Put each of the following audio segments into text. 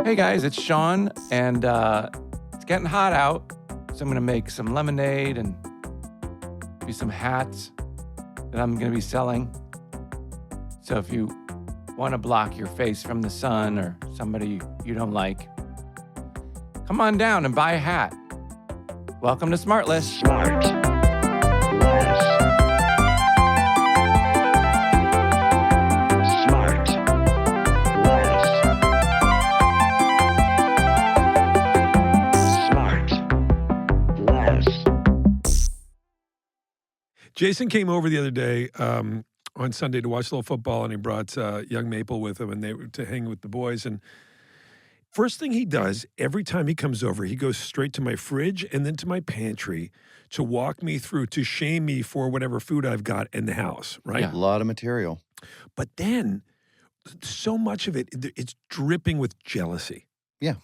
Hey guys, it's Sean, and it's getting hot out, so I'm gonna make some lemonade and do some hats that I'm gonna be selling. So if you want to block your face from the sun or somebody you don't like, come on down and buy a hat. Welcome to SmartLess. SmartLess. Jason came over the other day on Sunday to watch a little football, and he brought young Maple with him, and they were to hang with the boys. And first thing he does, every time he comes over, he goes straight to my fridge and then to my pantry to walk me through, to shame me for whatever food I've got in the house, right? Yeah. A lot of material. But then so much of it, it's dripping with jealousy. Yeah.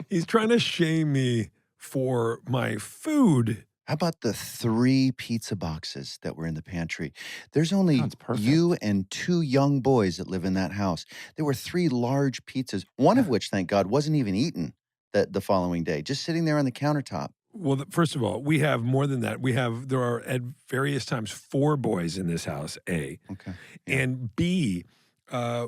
He's trying to shame me for my food. How about the 3 pizza boxes that were in the pantry? There's only you and 2 young boys that live in that house. There were 3 large pizzas, one of which, thank God, wasn't even eaten the following day, just sitting there on the countertop. Well, first of all, we have more than that. There are at various times 4 boys in this house, A. Okay. Yeah. And B,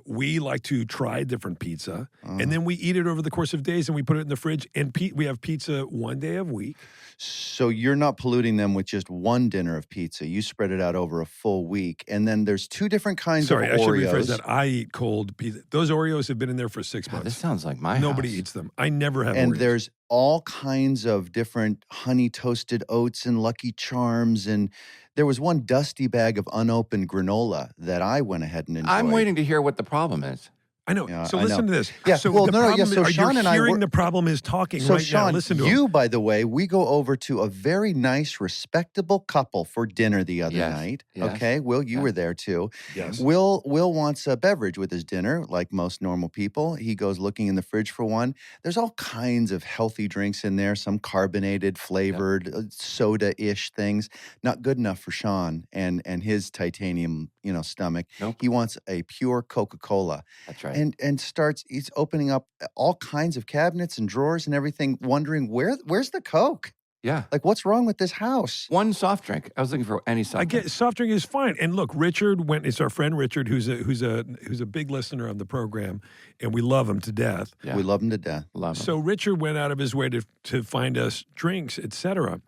we like to try different pizza, and then we eat it over the course of days, and we put it in the fridge, and we have pizza one day a week. So you're not polluting them with just one dinner of pizza. You spread it out over a full week. And then there's 2 different kinds of Oreos. Sorry, I should rephrase that. I eat cold pizza. Those Oreos have been in there for 6 months. This sounds like my Nobody house. eats them. I never have And Oreos. there's all kinds of different honey toasted oats and Lucky Charms. And there was one dusty bag of unopened granola that I went ahead and enjoyed. I'm waiting to hear what the problem is. I know. Yeah, so I listen know. to this. Yeah, so well, the no, problem yeah, so is, Sean you're and I hearing were- the problem is talking So, right Sean, now. Listen to him. you, by the way, we go over to a very nice, respectable couple for dinner the other night. Yes. Okay, Will, you were there too. Yes. Will wants a beverage with his dinner, like most normal people. He goes looking in the fridge for one. There's all kinds of healthy drinks in there, some carbonated, flavored, soda-ish things. Not good enough for Sean and his titanium, stomach. Nope. He wants a pure Coca-Cola. That's right. And he's opening up all kinds of cabinets and drawers and everything, wondering where's the Coke? Yeah. Like, what's wrong with this house? One soft drink. I was looking for any soft I drink. get soft drink is fine. And look, Richard it's our friend Richard, who's a big listener of the program, and we love him to death. Yeah. We love him to death. Love 'em. So Richard went out of his way to find us drinks, etc.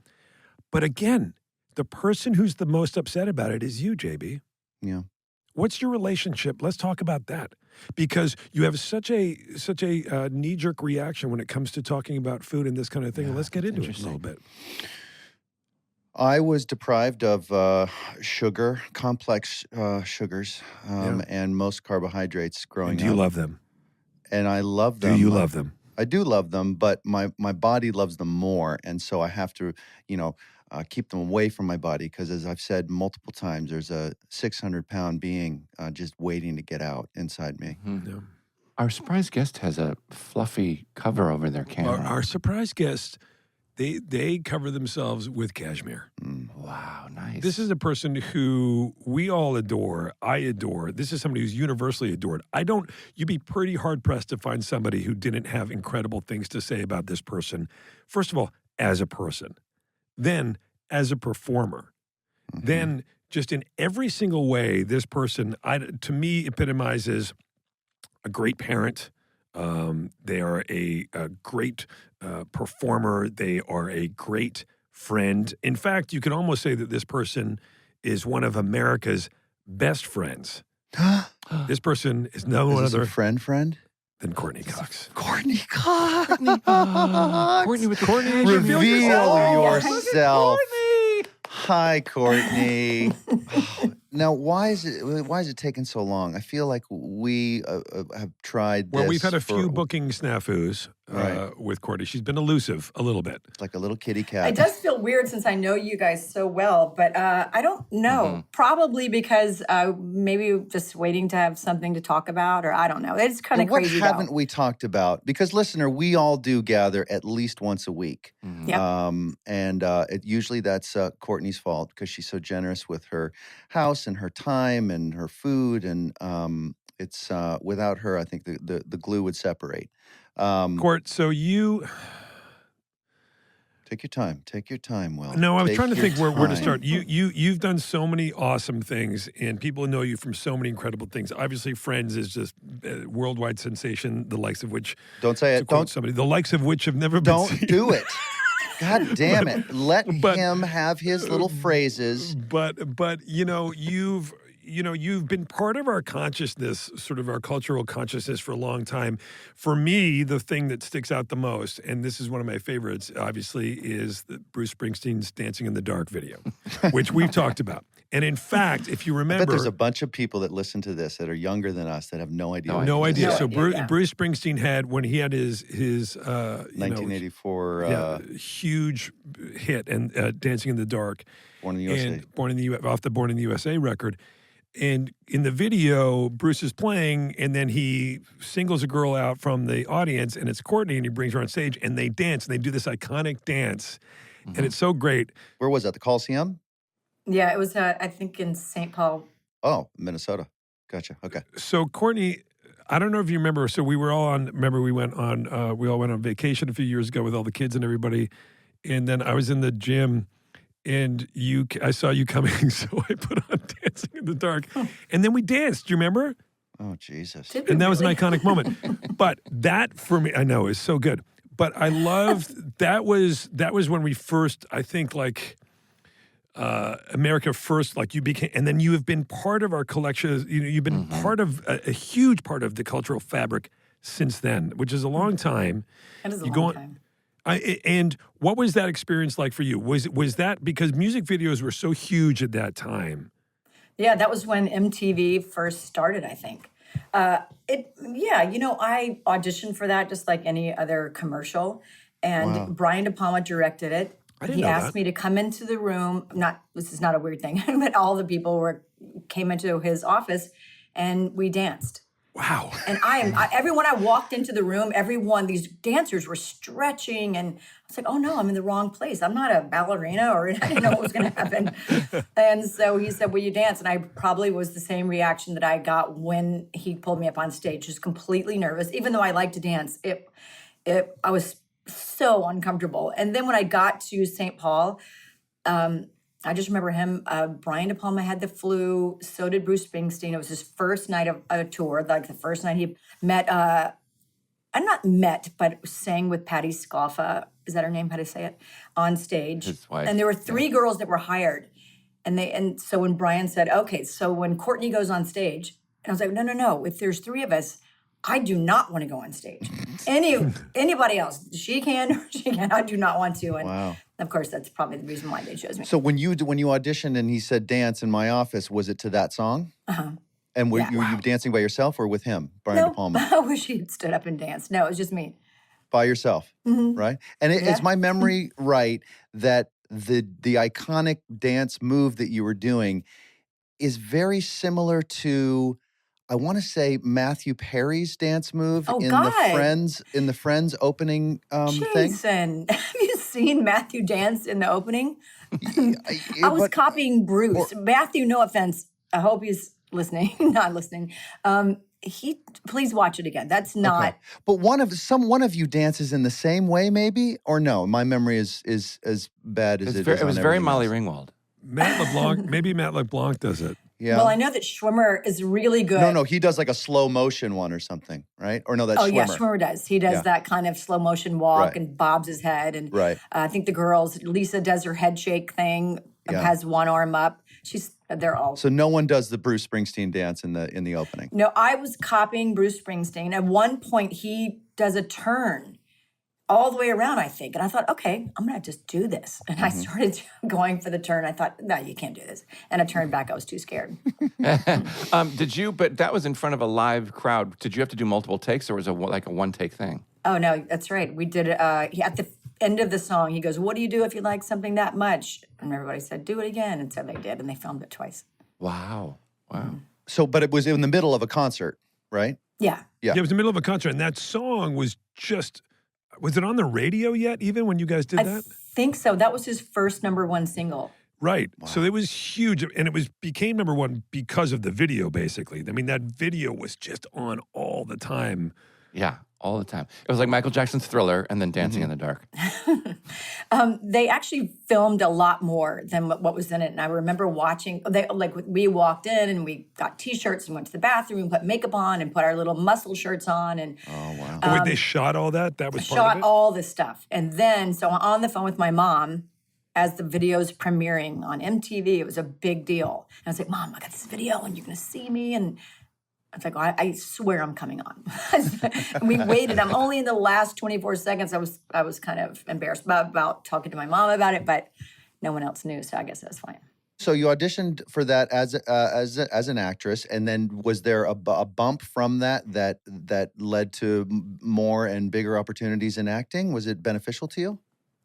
But again, the person who's the most upset about it is you, JB. Yeah. What's your relationship? Let's talk about that, because you have such a knee-jerk reaction when it comes to talking about food and this kind of thing. Yeah, Let's get into it a interesting. little bit. I was deprived of sugar, complex sugars, and most carbohydrates growing And do you up. love them? And I love them. Do you love them? I do love them, but my body loves them more, and so I have to, keep them away from my body because, as I've said multiple times, there's a 600-pound being just waiting to get out inside me. Mhm. Yeah. Our surprise guest has a fluffy cover over their camera. Our surprise guest, they cover themselves with cashmere. Wow, nice. This is a person who we all adore. I adore. This is somebody who's universally adored. You'd be pretty hard-pressed to find somebody who didn't have incredible things to say about this person. First of all, as a person. Then as a performer. Mm-hmm. Then just in every single way, this person, to me, epitomizes a great parent. They are a great performer. They are a great friend. In fact, you can almost say that this person is one of America's best friends. This person is no Is one this a other friend? than Courteney Cox. Courteney Cox. Courteney with the Reveal yourself. yourself. Hi, Courteney. Now, why is it taking so long? I feel like we have tried this. Well, we've had a few for- booking snafus Right. with Courteney. She's been elusive a little bit. like a little kitty cat. It does feel weird since I know you guys so well, but I don't know. Probably because maybe just waiting to have something to talk about, or I don't know. It's kind of And what crazy. haven't we talked about? Because, listener, we all do gather at least once a week. Yep. Usually that's Courtney's fault because she's so generous with her house and her time and her food. And it's without her, I think the glue would separate. Court, so you... Take your time. Take your time, Will. No, I was Take trying to your think where to time. start. You've done so many awesome things, and people know you from so many incredible things. Obviously, Friends is just a worldwide sensation, the likes of which... Don't say to it. quote Don't. somebody, the likes of which have never been Don't seen. do it. God damn it. Let but- him have his little phrases. But you've been part of our consciousness, sort of our cultural consciousness for a long time. For me, the thing that sticks out the most, and this is one of my favorites, obviously, is the Bruce Springsteen's Dancing in the Dark video, which we've talked about. And in fact, if you I remember... bet there's a bunch of people that listen to this that are younger than us that have no idea. what No this idea. is. So idea, Bruce Springsteen had, when he had his 1984 huge hit and Dancing in the Dark, Born in the USA. and off the Born in the USA record. And in the video, Bruce is playing, and then he singles a girl out from the audience, and it's Courtney, and he brings her on stage, and they dance, and they do this iconic dance, and it's so great. Where was that? The Coliseum? Yeah, it was, I think, in St. Paul. Oh, Minnesota. Gotcha. Okay. So Courtney, I don't know if you remember. So we were all on. Remember, we all went on vacation a few years ago with all the kids and everybody, and then I was in the gym. And I saw you coming, so I put on Dancing in the Dark. And then we danced, do you remember? Oh, Jesus. Did we And that was an really? iconic moment. But that, for me, I know, is so good. But I loved, that was when we first, I think, like, America first, like you became, and then you have been part of our collection. You've been part of, a huge part of the cultural fabric since then, which is a long time. That is a You long go on- time. And what was that experience like for you? Was that because music videos were so huge at that time? Yeah, that was when MTV first started, I think. I auditioned for that just like any other commercial. And Brian De Palma directed it. I didn't He know asked that. me to come into the room. This is not a weird thing, but all the people came into his office and we danced. Wow. And everyone I walked into the room, these dancers were stretching, and I was like, oh no, I'm in the wrong place. I'm not a ballerina, or I didn't know what was going to happen. And so he said, will you dance? And I probably was the same reaction that I got when he pulled me up on stage, just completely nervous. Even though I like to dance, I was so uncomfortable. And then when I got to St. Paul, I just remember him, Brian De Palma had the flu, so did Bruce Springsteen. It was his first night of a tour, like the first night he met, but sang with Patti Scialfa, is that her name, how to say it, on stage. His wife, And there were 3 girls that were hired. And so when Brian said, okay, so when Courtney goes on stage, and I was like, no, if there's 3 of us, I do not want to go on stage. Anybody else, she can, I do not want to. And Wow. of course, that's probably the reason why they chose me. So when you auditioned and he said dance in my office, was it to that song? Uh-huh. And were Yeah. you dancing by yourself or with him, Brian De Palma? I wish he had stood up and danced. No, it was just me. By yourself, right? And Yeah. is my memory right that the iconic dance move that you were doing is very similar to, I want to say, Matthew Perry's dance move Oh, in God. the Friends opening thing? Jason, have you seen Matthew dance in the opening? I was But- copying Bruce. Matthew, no offense. I hope he's listening, not listening. Please watch it again. That's not. Okay. But one of you dances in the same way, maybe, or no? My memory is as bad as it is. It was on very everything Molly else. Ringwald. Matt LeBlanc, maybe Matt LeBlanc does it. Yeah. Well, I know that Schwimmer is really good. No, he does like a slow motion one or something, right? Or no, that's Oh, Schwimmer. yeah, Schwimmer does. He does Yeah. that kind of slow motion walk Right. and bobs his head. And Right. I think the girls, Lisa does her head shake thing, Yeah. has one arm up. They're all. So no one does the Bruce Springsteen dance in the opening. No, I was copying Bruce Springsteen. At one point, he does a turn all the way around, I think. And I thought, okay, I'm going to just do this. And I started going for the turn. I thought, no, you can't do this. And I turned back. I was too scared. But that was in front of a live crowd. Did you have to do multiple takes, or was it like a one-take thing? Oh, no, that's right. We did it. At the end of the song, he goes, what do you do if you like something that much? And everybody said, do it again. And so they did. And they filmed it twice. Wow. So, but it was in the middle of a concert, right? Yeah. Yeah, it was the middle of a concert, and that song was just, was it on the radio yet, even when you guys did I that? think so. That was his first #1 single. Right. So it was huge, and it became #1 because of the video, basically. I mean, that video was just on all the time. Yeah, all the time. It was like Michael Jackson's Thriller and then Dancing in the Dark. They actually filmed a lot more than what was in it. And I remember watching, we walked in and we got T-shirts and went to the bathroom, put makeup on and put our little muscle shirts on. And Oh, wow. Wait, they shot all that? That was part shot of it? all this stuff. And then, so on the phone with my mom, as the video's premiering on MTV, it was a big deal. And I was like, Mom, I got this video and you're going to see me. And I was like, I swear I'm coming on. And we waited. I'm only in the last 24 seconds. I was kind of embarrassed about talking to my mom about it, but no one else knew, so I guess that's fine. So you auditioned for that as an actress, and then was there a bump from that led to more and bigger opportunities in acting? Was it beneficial to you?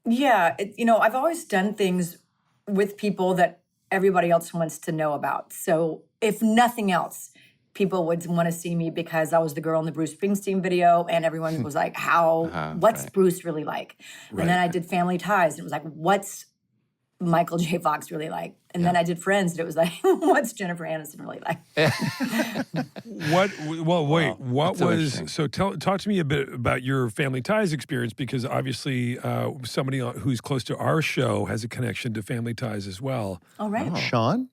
Yeah, I've always done things with people that everybody else wants to know about. So if nothing else, people would want to see me because I was the girl in the Bruce Springsteen video, and everyone was like, what's right. Bruce really like? Right. And then I did Family Ties, and it was like, what's Michael J. Fox really like? And then I did Friends, and it was like, what's Jennifer Aniston really like? What so was, interesting. so talk to me a bit about your Family Ties experience, because obviously somebody who's close to our show has a connection to Family Ties as well. Oh, right. Sean?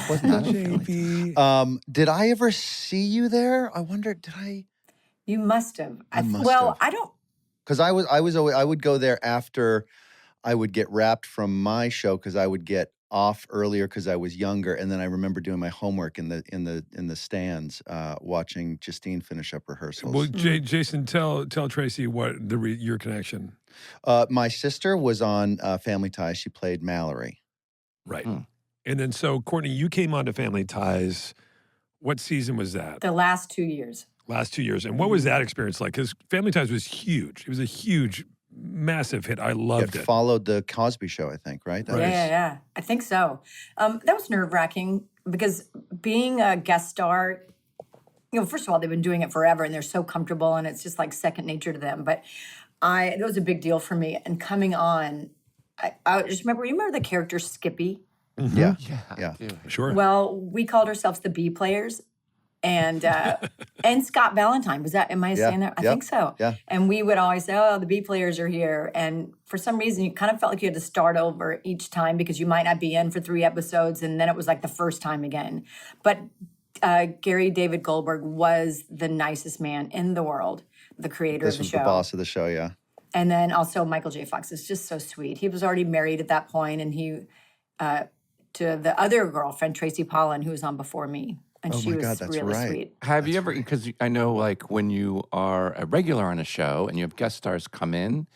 Wasn't that JB. Did I ever see you there? I wonder, did I? You must have. must Well, have. I don't. Because I would go there after I would get wrapped from my show, because I would get off earlier because I was younger, and then I remember doing my homework in the stands, watching Justine finish up rehearsals. Well, Jason, tell Tracy what your connection. My sister was on Family Ties. She played Mallory. Right. And then so, Courtney, you came on to Family Ties. What season was that? The last 2 years. Last 2 years. And what was that experience like? Because Family Ties was huge. It was a huge, massive hit. I loved it. Followed the Cosby Show, I think, right? That was- Yeah. I think so. That was nerve-wracking because being a guest star, first of all, they've been doing it forever and they're so comfortable and it's just like second nature to them. But it was a big deal for me. And coming on, I just remember, you remember the character Skippy? Yeah. Yeah. Sure. Well, we called ourselves the B players. And Scott Valentine, am I saying that? I think so. Yeah. And we would always say, oh, the B players are here. And for some reason, you kind of felt like you had to start over each time because you might not be in for 3 episodes. And then it was like the first time again. But Gary David Goldberg was the nicest man in the world, the creator This of the was show. the boss of the show, yeah. And then also Michael J. Fox is just so sweet. He was already married at that point, and he to the other girlfriend, Tracy Pollan, who was on before me. And she my was God, that's really right. sweet. Have you ever, because I know like when you are a regular on a show and you have guest stars come in,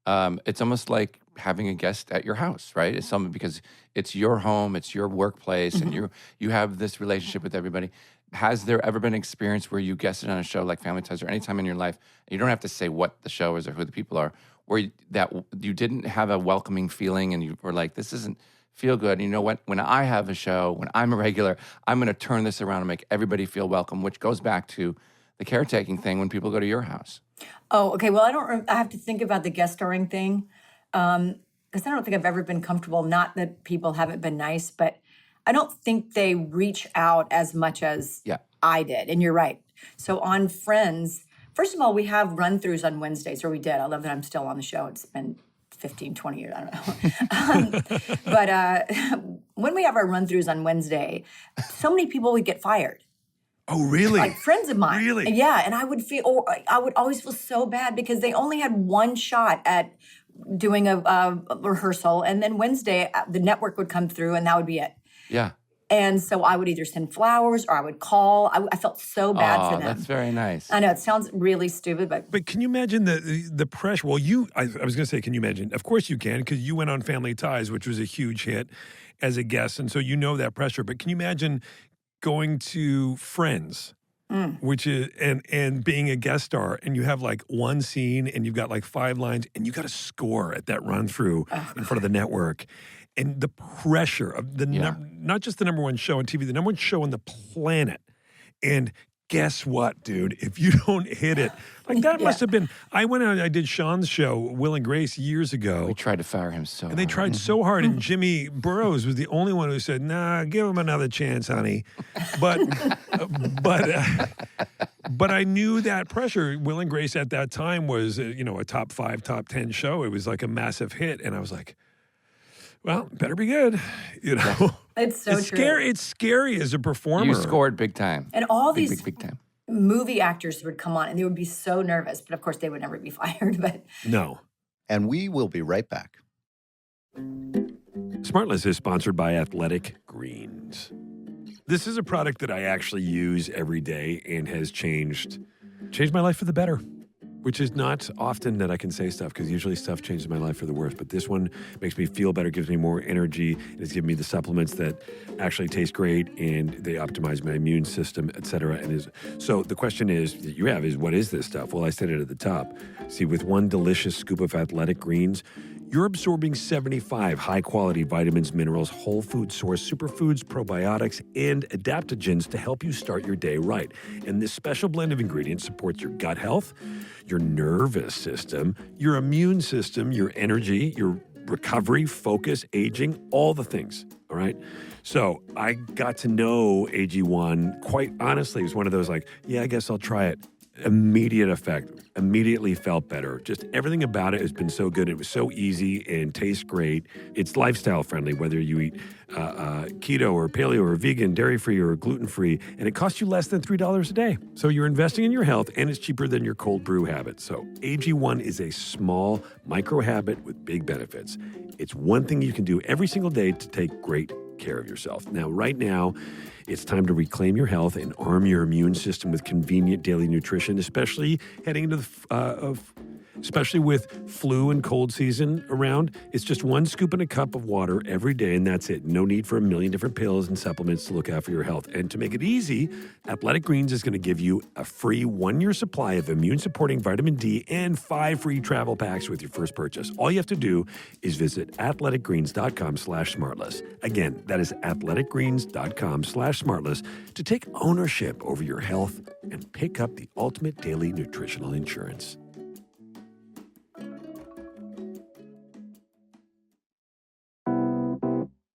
it's almost like having a guest at your house, right? It's something because it's your home, it's your workplace, and you have this relationship with everybody. Has there ever been an experience where you guested on a show like Family Ties or any time in your life, and you don't have to say what the show is or who the people are, where you didn't have a welcoming feeling and you were like, this isn't feel good. And you know what? When I have a show, when I'm a regular, I'm going to turn this around and make everybody feel welcome, which goes back to the caretaking thing when people go to your house. Oh, okay. Well, I have to think about the guest starring thing because I don't think I've ever been comfortable. Not that people haven't been nice, but I don't think they reach out as much as I did. And you're right. So on Friends, first of all, we have run-throughs on Wednesdays, or we did. I love that I'm still on the show. It's been 15, 20 years, I don't know. But when we have our run-throughs on Wednesday, so many people would get fired. Oh, really? Like friends of mine. Really? Yeah, and I would always feel so bad because they only had one shot at doing a rehearsal, and then Wednesday, the network would come through, and that would be it. Yeah. And so I would either send flowers or I would call. I felt so bad for them. That's very nice. I know, it sounds really stupid, but... But can you imagine the pressure? Well, I was going to say, can you imagine? Of course you can, because you went on Family Ties, which was a huge hit as a guest, and so you know that pressure. But can you imagine going to Friends, which is and being a guest star, and you have like one scene, and you've got like 5 lines, and you got to score at that run through in front of the network, and the pressure of not just the number one show on TV, the number one show on the planet, and. Guess what, dude? If you don't hit it, like that must have been. I went out. I did Sean's show, Will and Grace, years ago. We tried to fire him so And they hard. tried so hard, and Jimmy Burrows was the only one who said, "Nah, give him another chance, honey." But But I knew that pressure. Will and Grace at that time was, a top 5, top 10 show. It was like a massive hit. And I was like, well, better be good, It's so true. Scary. It's scary as a performer. You scored big time. And all Big, these big time. movie actors would come on and they would be so nervous, but of course they would never be fired. But No. And we will be right back. SmartLess is sponsored by Athletic Greens. This is a product that I actually use every day and has changed my life for the better, which is not often that I can say stuff because usually stuff changes my life for the worse. But this one makes me feel better, gives me more energy. It's giving me the supplements that actually taste great and they optimize my immune system, et cetera. So the question is that you have is, what is this stuff? Well, I said it at the top. See, with one delicious scoop of Athletic Greens, you're absorbing 75 high-quality vitamins, minerals, whole food source, superfoods, probiotics, and adaptogens to help you start your day right. And this special blend of ingredients supports your gut health, your nervous system, your immune system, your energy, your recovery, focus, aging, all the things, all right? So I got to know AG1 quite honestly. It was one of those like, yeah, I guess I'll try it. Immediate effect, immediately felt better. Just everything about it has been so good. It was so easy and tastes great. It's lifestyle friendly, whether you eat keto or paleo or vegan, dairy-free or gluten-free, and it costs you less than $3 a day. So you're investing in your health and it's cheaper than your cold brew habit. So AG1 is a small micro habit with big benefits. It's one thing you can do every single day to take great care of yourself. Now, right now, it's time to reclaim your health and arm your immune system with convenient daily nutrition, especially heading into especially with flu and cold season around. It's just one scoop in a cup of water every day, and that's it. No need for a million different pills and supplements to look out for your health. And to make it easy, Athletic Greens is going to give you a free 1-year supply of immune-supporting vitamin D and 5 free travel packs with your first purchase. All you have to do is visit athleticgreens.com/smartless. Again, that is athleticgreens.com/smartless to take ownership over your health and pick up the ultimate daily nutritional insurance.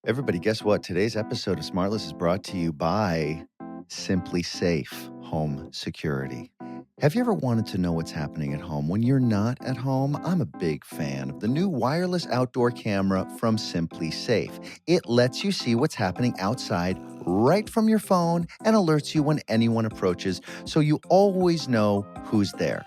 Everybody, guess what? Today's episode of SmartLess is brought to you by Simply Safe Home Security. Have you ever wanted to know what's happening at home when you're not at home? I'm a big fan of the new wireless outdoor camera from Simply Safe. It lets you see what's happening outside right from your phone and alerts you when anyone approaches, so you always know who's there.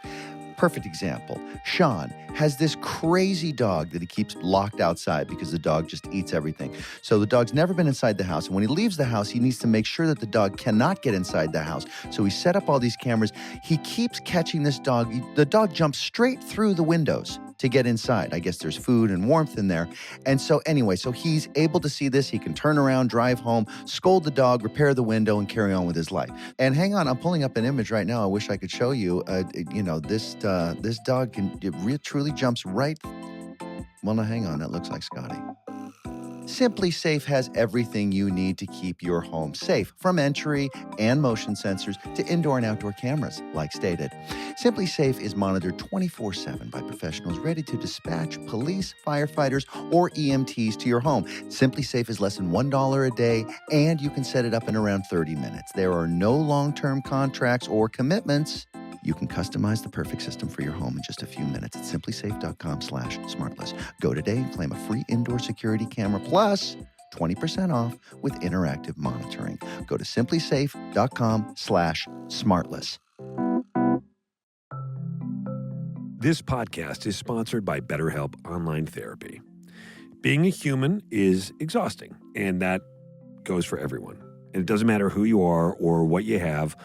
Perfect example. Sean has this crazy dog that he keeps locked outside because the dog just eats everything. So the dog's never been inside the house. And when he leaves the house, he needs to make sure that the dog cannot get inside the house. So he set up all these cameras. He keeps catching this dog. The dog jumps straight through the windows to get inside. I guess there's food and warmth in there. And so anyway, so he's able to see this. He can turn around, drive home, scold the dog, repair the window, and carry on with his life. And hang on, I'm pulling up an image right now. I wish I could show you. This dog truly jumps right. Well, no, hang on. That looks like Scotty. Simply Safe has everything you need to keep your home safe, from entry and motion sensors to indoor and outdoor cameras, like stated. Simply Safe is monitored 24/7 by professionals ready to dispatch police, firefighters, or EMTs to your home. Simply Safe is less than $1 a day, and you can set it up in around 30 minutes. There are no long-term contracts or commitments. You can customize the perfect system for your home in just a few minutes at simplysafe.com/smartless. Go today and claim a free indoor security camera plus 20% off with interactive monitoring. Go to simplysafe.com/smartless. This podcast is sponsored by BetterHelp Online Therapy. Being a human is exhausting, and that goes for everyone. And it doesn't matter who you are or what you have,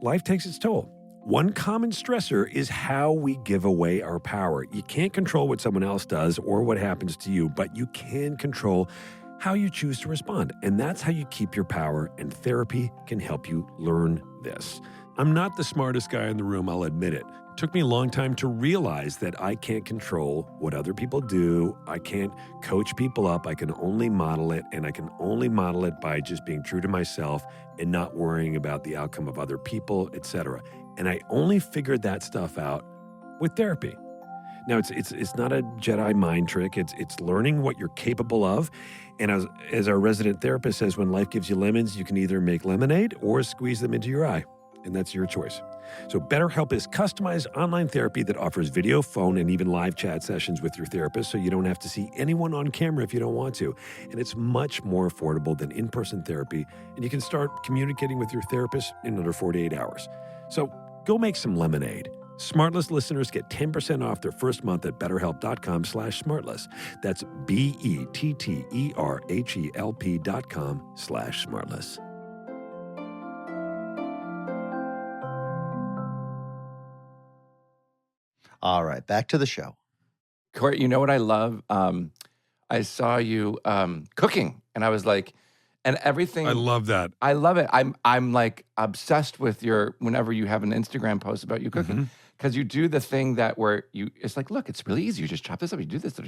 life takes its toll. One common stressor is how we give away our power. You can't control what someone else does or what happens to you, but you can control how you choose to respond. And that's how you keep your power, and therapy can help you learn this. I'm not the smartest guy in the room, I'll admit it. It took me a long time to realize that I can't control what other people do. I can't coach people up. I can only model it, and I can only model it by just being true to myself and not worrying about the outcome of other people, etc. And I only figured that stuff out with therapy. Now, it's not a Jedi mind trick. It's learning what you're capable of. And as our resident therapist says, when life gives you lemons, you can either make lemonade or squeeze them into your eye. and that's your choice. So BetterHelp is customized online therapy that offers video, phone, and even live chat sessions with your therapist, so you don't have to see anyone on camera if you don't want to. And it's much more affordable than in-person therapy, and you can start communicating with your therapist in under 48 hours. So go make some lemonade. SmartLess listeners get 10% off their first month at BetterHelp.com/SmartLess. That's BetterHelp.com/SmartLess. All right, back to the show. Court, you know what I love? I saw you cooking, and I was like, and everything. I love that. I love it. I'm like obsessed with your whenever you have an Instagram post about you cooking, because you do the thing that where you it's like, look, it's really easy. You just chop this up. You do this.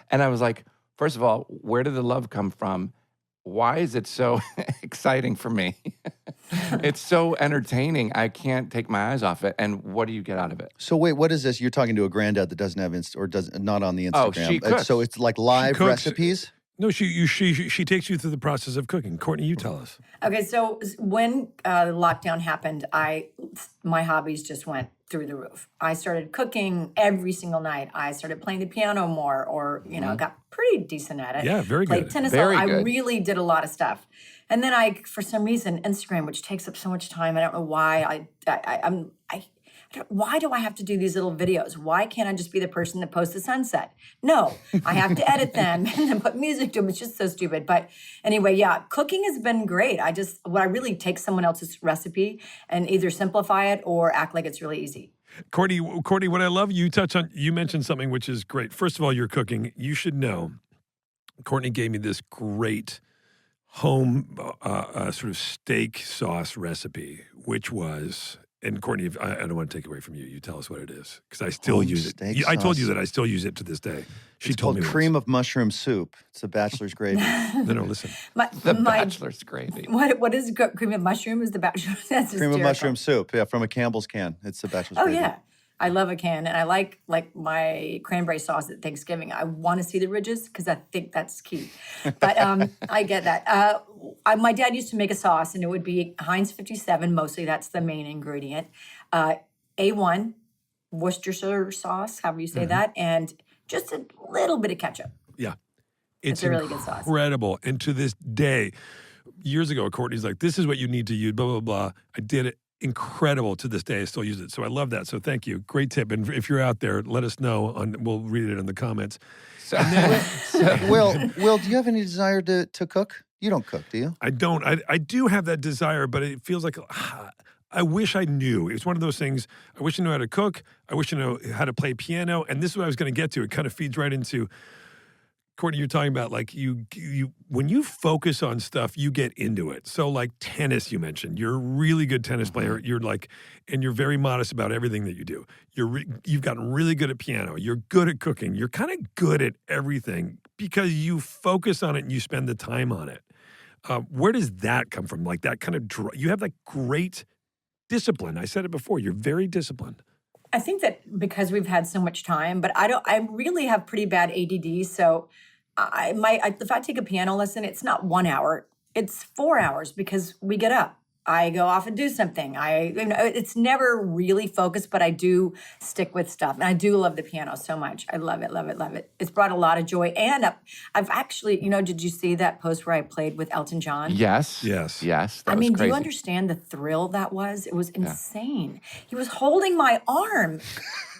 And I was like, first of all, where did the love come from? Why is it so exciting for me? It's so entertaining. I can't take my eyes off it. And what do you get out of it? So wait, what is this? You're talking to a granddad that doesn't have not on the Instagram. Oh, she cooks. So it's like live cooks. recipes? No, she takes you through the process of cooking. Courtney, you tell us. Okay, so when the lockdown happened, my hobbies just went through the roof. I started cooking every single night. I started playing the piano more, or got pretty decent at it. Yeah, very Played good. tennis. Very I good. really did a lot of stuff. And then for some reason, Instagram, which takes up so much time, I don't know why. Why do I have to do these little videos? Why can't I just be the person that posts the sunset? No, I have to edit them and then put music to them. It's just so stupid. But anyway, yeah, cooking has been great. I really take someone else's recipe and either simplify it or act like it's really easy. Courtney, what I love, you mentioned something which is great. First of all, you're cooking. You should know, Courtney gave me this great home sort of steak sauce recipe, which was, and Courtney, I don't want to take away from you. You tell us what it is, because I still use it. I told you that I still use it to the She It's told called me cream of mushroom soup. It's a bachelor's gravy. No, listen. The bachelor's gravy. What is cream of mushroom? Is the bachelor? That's Cream of hysterical. mushroom soup, yeah, from a Campbell's can. It's the bachelor's Oh gravy. yeah, I love a can, and I like my cranberry sauce at Thanksgiving. I want to see the ridges because I think that's key. But I get that. My dad used to make a sauce, and it would be Heinz 57. Mostly, that's the main ingredient. A1 Worcestershire sauce, however you say that, and just a little bit of ketchup. Yeah. It's a really good sauce. Incredible. And to this day, years ago, Courtney's like, this is what you need to use, blah, blah, blah. I did it. Incredible. To this day, I still use it. So I love that. So thank you. Great tip. And if you're out there, let us know. We'll read it in the comments. So, Will, do you have any desire to cook? You don't cook, do you? I don't. I do have that desire, but it feels like I wish I knew. It's one of those things. I wish I knew how to cook. I wish I knew how to play piano. And this is what I was going to get to. It kind of feeds right into, Courtney, you're talking about like you when you focus on stuff, you get into it. So like tennis, you mentioned, you're a really good tennis player. You're like, and you're very modest about everything that you do. You've gotten really good at piano. You're good at cooking. You're kind of good at everything because you focus on it and you spend the time on it. Where does that come from? Like that kind of you have like great discipline. I said it before. You're very disciplined. I think that because we've had so much time, but I really have pretty bad ADD. So if I take a piano lesson, it's not 1 hour, it's 4 hours because we get up. I go off and do something. It's never really focused, but I do stick with stuff. And I do love the piano so much. I love it, love it, love it. It's brought a lot of joy. And I've actually, did you see that post where I played with Elton John? yes. Yes. That I was mean, crazy. do you understand the thrill that was? It was insane. He was holding my arm.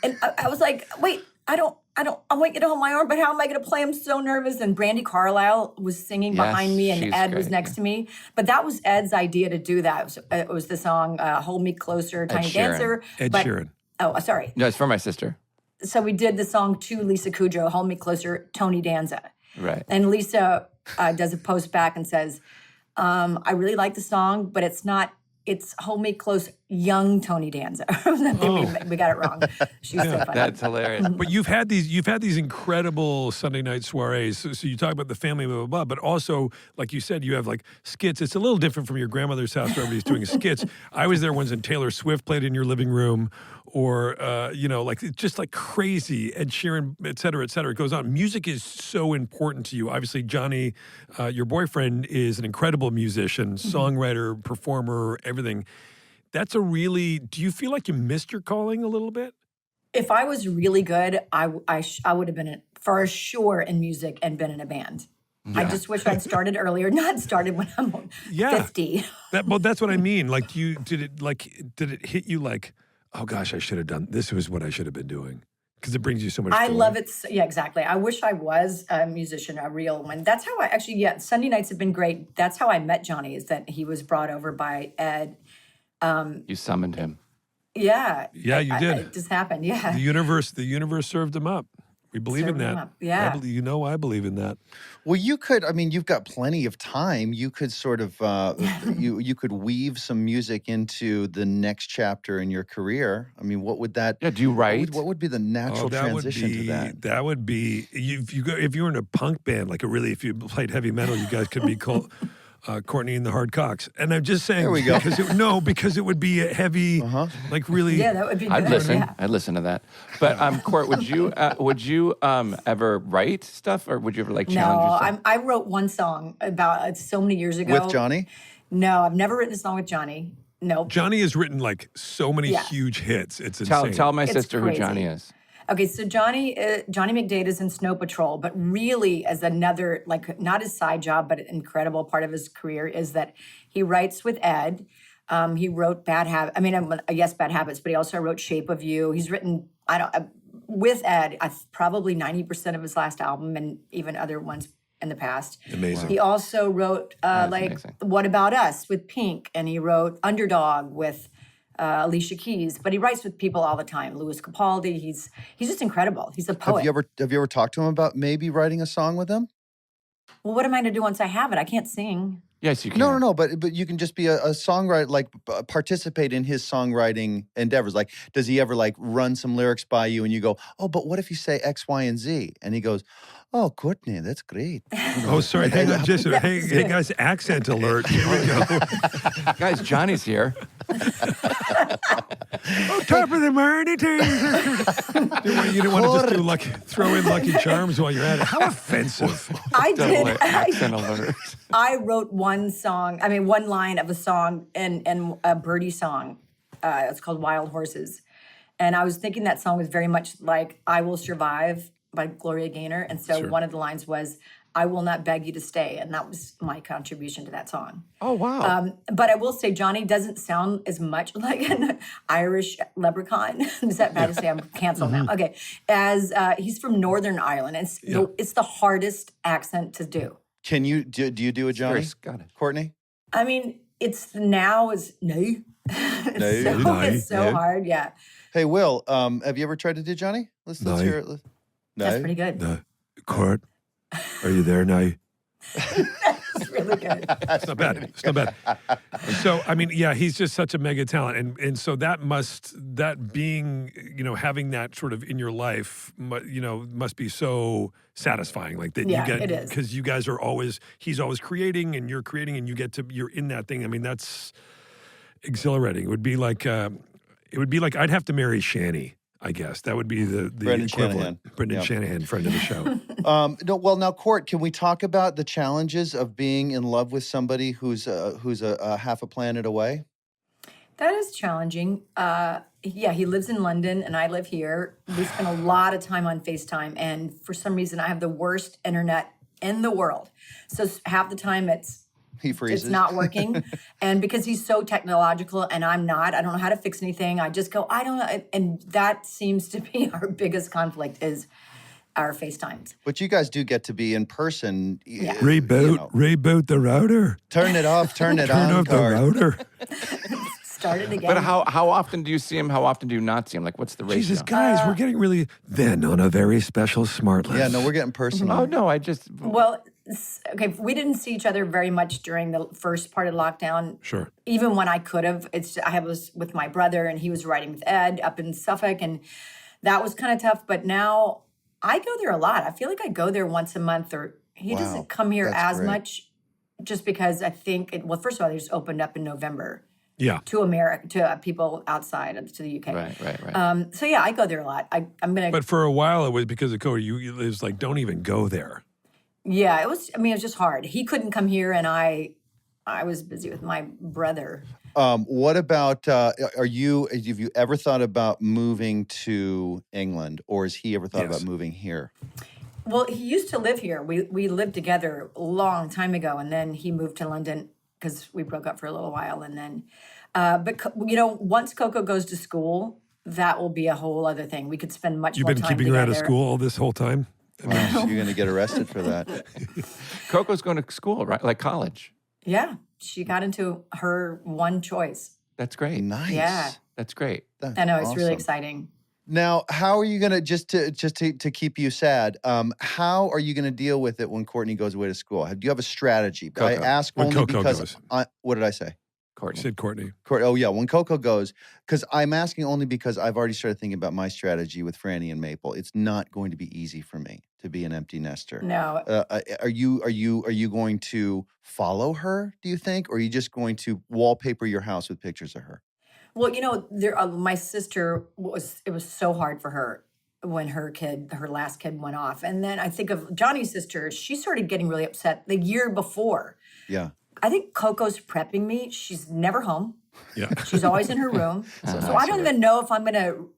And I was like, wait, I want you to hold my arm, but how am I going to play? I'm so nervous. And Brandy Carlisle was singing behind me, and she's Ed was great, next to me. But that was Ed's idea to do that. It was the song "Hold Me Closer," Tiny Sheeran. Dancer. Ed but, Sheeran. Oh, sorry. No, it's for my sister. So we did the song to Lisa Kudrow, "Hold Me Closer," Tony Danza. Right. And Lisa does a post back and says, I really like the song, but it's Hold Me Close, young Tony Danza. We got it wrong. She's so funny. That's hilarious. But you've had these incredible Sunday night soirees. So you talk about the family, blah, blah, blah. But also, like you said, you have like skits. It's a little different from your grandmother's house where everybody's doing skits. I was there once and Taylor Swift played in your living room, or, like it's just like crazy. Ed Sheeran, et cetera, et cetera. It goes on. Music is so important to you. Obviously, Johnny, your boyfriend, is an incredible musician, songwriter, performer, everything. That's a really, do you feel like you missed your calling a little bit? If I was really good, I would have been for sure in music and been in a band. I just wish I'd started earlier, not started when I'm 50. That's what I mean. Like, did it hit you like, oh gosh, I should have done, this was what I should have been doing? Because it brings you so much joy. I love it. Yeah, exactly. I wish I was a musician, a real one. That's how Sunday nights have been great. That's how I met Johnny, is that he was brought over by Ed. You summoned him. Yeah. Yeah, you did. It just happened, yeah. The universe served him up. We believe in that. Yeah. I believe in that. Well, you could, you've got plenty of time. You could sort of, you could weave some music into the next chapter in your career. I mean, what would that? Yeah, do you write? What would be the natural transition to that? That would be, if you were in a punk band, if you played heavy metal, you guys could be called Courteney and the Hard Cocks. And I'm just saying, there we go. Because it would be a heavy, really. Yeah, that would be good. I'd listen. Yeah. I'd listen to that. But Court, would you ever write stuff, or would you ever challenge yourself? I wrote one song about so many years ago. With Johnny? No, I've never written a song with Johnny. Nope. Johnny has written so many huge hits. It's insane. Tell my It's sister crazy. who Johnny is. Okay, so Johnny McDade is in Snow Patrol, but really as another, not his side job, but an incredible part of his career is that he writes with Ed. He wrote Bad Habits, but he also wrote Shape of You. He's written, with Ed, probably 90% of his last album and even other ones in the past. Amazing. He also wrote amazing. What About Us with Pink, and he wrote Underdog with Alicia Keys, but he writes with people all the time. Louis Capaldi, he's just incredible. He's a poet. Have you ever talked to him about maybe writing a song with him? Well, what am I going to do once I have it? I can't sing. Yes, you can. No, but you can just be a songwriter, participate in his songwriting endeavors. Does he ever run some lyrics by you and you go, oh, but what if you say X, Y, and Z? And he goes, oh, Courtney, that's great. Oh, sorry. Hang on, Jason. Hey, guys, accent alert. Here we go. Guys, Johnny's here. Top of the morning. You didn't want to just throw in Lucky Charms while you're at it. How offensive. I did. Accent alert. I wrote one line of a song and a Birdie song. It's called Wild Horses. And I was thinking that song was very much like I Will Survive by Gloria Gaynor. And so one of the lines was, I will not beg you to stay. And that was my contribution to that song. Oh, wow. But I will say Johnny doesn't sound as much like an Irish leprechaun. Is that bad to say? I'm canceled now. Okay. As he's from Northern Ireland. It's the hardest accent to do. Can you, do you do a Johnny? Got it. Courtney? I mean, it's no. It's so hard, yeah. Hey, Will, have you ever tried to do Johnny? Let's hear it. No? That's pretty good. No. Court, are you there now? It's really good. It's not bad. So, he's just such a mega talent. And so that being, having that sort of in your life, must be so satisfying. That you get, it is. because you guys are he's always creating and you're creating and you're in that thing. I mean, that's exhilarating. It would be like I'd have to marry Shani. I guess that would be the Brendan equivalent. Shanahan. Brendan Shanahan, friend of the show. Now, Court, can we talk about the challenges of being in love with somebody who's a half a planet away? That is challenging. He lives in London and I live here. We spend a lot of time on FaceTime, and for some reason I have the worst internet in the world. So half the time he freezes. It's not working. And because he's so technological and I'm not, I don't know how to fix anything. I just go, I don't know. And that seems to be our biggest conflict is our FaceTimes. But you guys do get to be in person. Yeah. Reboot the router. Turn it off, turn it on. Turn off the router. Start it again. But how often do you see him? How often do you not see him? What's the ratio? Jesus, guys, we're getting really... Then on a very special SmartLess. Yeah, no, we're getting personal. Oh, no, I just... Well, okay, we didn't see each other very much during the first part of lockdown. Sure. Even when I could have. I was with my brother and he was riding with Ed up in Suffolk, and that was kind of tough. But now I go there a lot. I feel like I go there once a month, or he doesn't come here as much just because I think, first of all, they just opened up in November. Yeah. To America, to people outside to the UK. Right. So yeah, I go there a lot. I'm gonna. But for a while, it was because of COVID. It was like, don't even go there. Yeah, it was. I mean, it was just hard. He couldn't come here, and I was busy with my brother. What about, have you ever thought about moving to England, or has he ever thought about moving here? Well, he used to live here. We lived together a long time ago, and then he moved to London because we broke up for a little while. And then, once Coco goes to school, that will be a whole other thing. We could spend much more time together. You've been keeping her out of school all this whole time? Well, you're going to get arrested for that. Coco's going to school, right? Like college. Yeah, she got into her one choice. That's great. Nice. Yeah. That's great. I know, it's really awesome. exciting. Now, how are you going to, just to keep you sad, how are you going to deal with it when Courtney goes away to school? Do you have a strategy? Coco. I ask When only Coco because, goes. what did I say? Courtney. You said Courtney. Oh, yeah, when Coco goes, because I'm asking only because I've already started thinking about my strategy with Franny and Maple. It's not going to be easy for me to be an empty nester. No. Are you going to follow her, do you think? Or are you just going to wallpaper your house with pictures of her? Well, my sister it was so hard for her when her last kid went off. And then I think of Johnny's sister, she started getting really upset the year before. Yeah. I think Coco's prepping me. She's never home. Yeah. She's always in her room. So I don't even know if I'm going to,